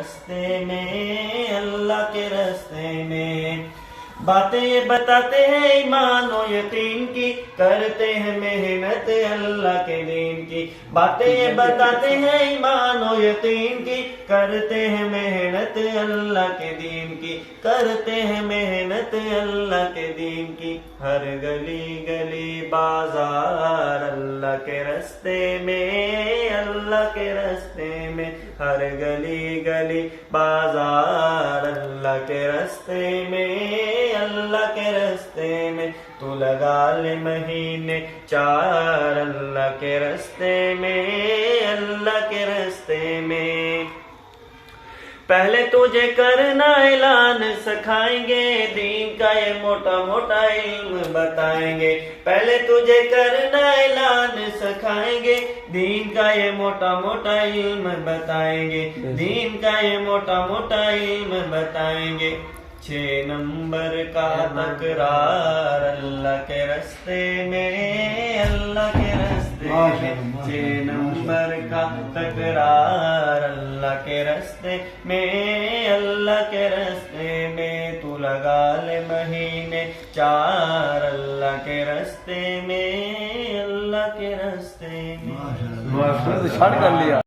رستے میں، اللہ کے رستے میں۔ باتیں یہ بتاتے ہیں ایمان و یقین کی، کرتے ہیں محنت اللہ کے دین کی۔ باتیں یہ بتاتے ہیں ایمان و یقین کی، کرتے ہیں محنت اللہ کے دین کی، کرتے ہیں محنت اللہ کے دین کی۔ ہر گلی گلی بازار اللہ کے رستے میں، اللہ کے رستے میں۔ ہر گلی گلی بازار اللہ کے رستے میں، اللہ کے رستے میں۔ تو لگا لے مہینے 4 اللہ کے رستے میں، اللہ کے رستے میں۔ پہلے تجھے کرنا اعلان سکھائیں گے، دین کا یہ موٹا موٹا علم بتائیں گے۔ پہلے تجھے کرنا اعلان سکھائیں گے، دین کا یہ موٹا موٹا علم بتائیں گے، دین کا یہ موٹا موٹا علم بتائیں گے۔ 6 نمبر کا تکرار اللہ کے رستے میں، اللہ کے رستے میں۔ 6 نمبر کا تکرار اللہ کے رستے میں، اللہ کے رستے میں۔ تو لگا لے مہینے 4 اللہ کے رستے میں، اللہ کے رستے میں۔ چھڑ کر لیا۔